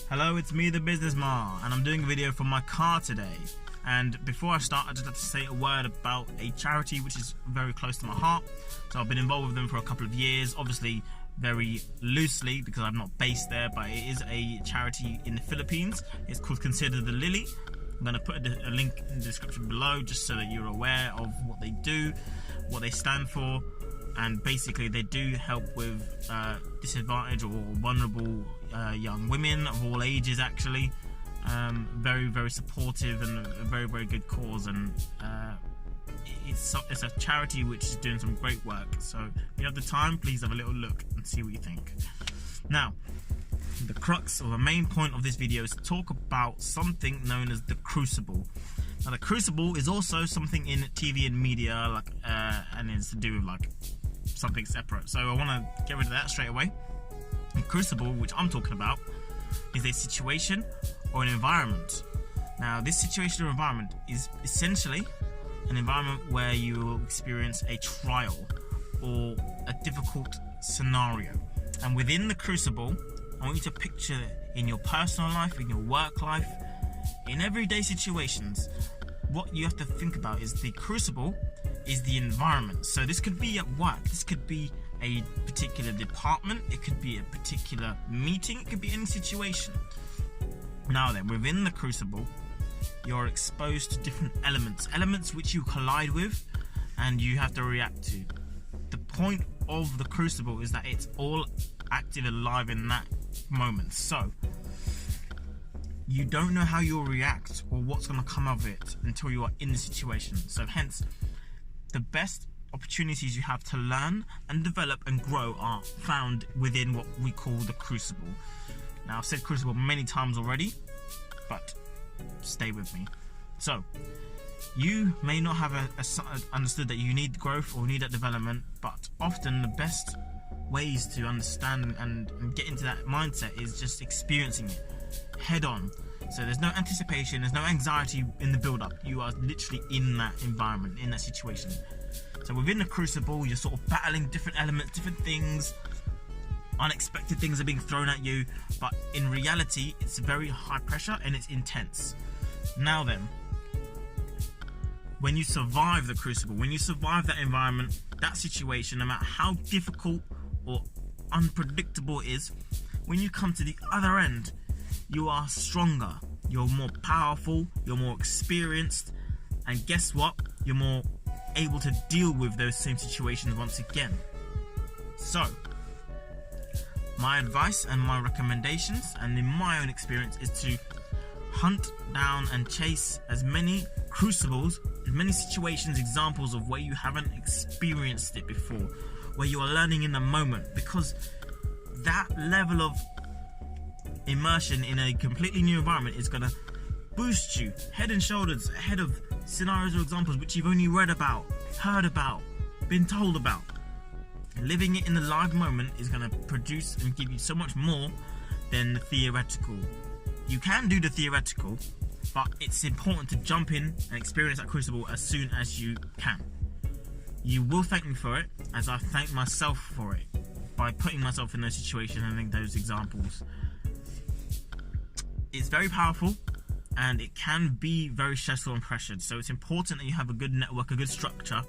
Hello, it's me, the Business Ma, and I'm doing a video from my car today. And before I start, I'd just like to say a word about a charity which is very close to my heart. So I've been involved with them for a couple of years, obviously very loosely because I'm not based there, but it is a charity in the Philippines. It's called Consider the Lily. I'm going to put a link in the description below just so that you're aware of what they do, what they stand for. And basically they do help with disadvantaged or vulnerable young women of all ages actually. Very, very supportive and a very, very good cause, and it's a charity which is doing some great work. So if you have the time, please have a little look and see what you think. Now, the crux or the main point of this video is to talk about something known as the Crucible. Now, the Crucible is also something in TV and media, like and it's to do with like something separate. So I want to get rid of that straight away. The Crucible, which I'm talking about, is a situation or an environment. Now, this situation or environment is essentially an environment where you will experience a trial or a difficult scenario. And within the Crucible, I want you to picture in your personal life, in your work life, in everyday situations, what you have to think about is the Crucible is the environment. So this could be at work, this could be a particular department, it could be a particular meeting, it could be any situation. Now then, within the Crucible, you're exposed to different elements which you collide with and you have to react to. The point of the Crucible is that it's all active and live in that moment. So you don't know how you'll react or what's going to come of it until you are in the situation. So hence, the best opportunities you have to learn and develop and grow are found within what we call the Crucible. Now, I've said Crucible many times already, but stay with me. So, you may not have understood that you need growth or need that development, but often the best ways to understand and get into that mindset is just experiencing it head on. So there's no anticipation, there's no anxiety in the build-up. You are literally in that environment, in that situation. So within the Crucible, you're sort of battling different elements, different things. Unexpected things are being thrown at you, but in reality, it's very high pressure and it's intense. Now then, when you survive the Crucible, when you survive that environment, that situation, no matter how difficult or unpredictable it is, when you come to the other end, you are stronger, you're more powerful, you're more experienced, and guess what? You're more able to deal with those same situations once again. So, my advice and my recommendations, and in my own experience, is to hunt down and chase as many crucibles, as many situations, examples of where you haven't experienced it before, where you are learning in the moment, because that level of immersion in a completely new environment is going to boost you head and shoulders ahead of scenarios or examples which you've only read about, heard about, been told about. Living it in the live moment is going to produce and give you so much more than the theoretical. You can do the theoretical, but it's important to jump in and experience that Crucible as soon as you can. You will thank me for it, as I thank myself for it, by putting myself in those situations and in those examples. It's very powerful and it can be very stressful and pressured, so it's important that you have a good network, a good structure,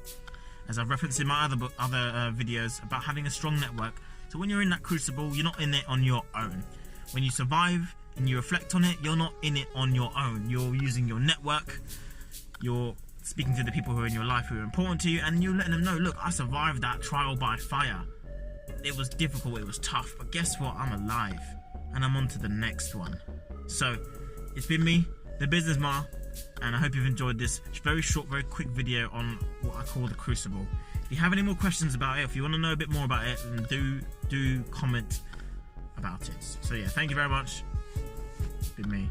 as I've referenced in my other videos about having a strong network. So when you're in that Crucible, you're not in it on your own. When you survive and you reflect on it, you're not in it on your own. You're using your network, you're speaking to the people who are in your life who are important to you, and you're letting them know, look, I survived that trial by fire. It was difficult, it was tough, but guess what? I'm alive and I'm on to the next one. So it's been me, the Business Ma, and I hope you've enjoyed this very short, very quick video on what I call the Crucible. If you have any more questions about it, if you want to know a bit more about it, then do comment about it. So yeah, thank you very much. It's been me.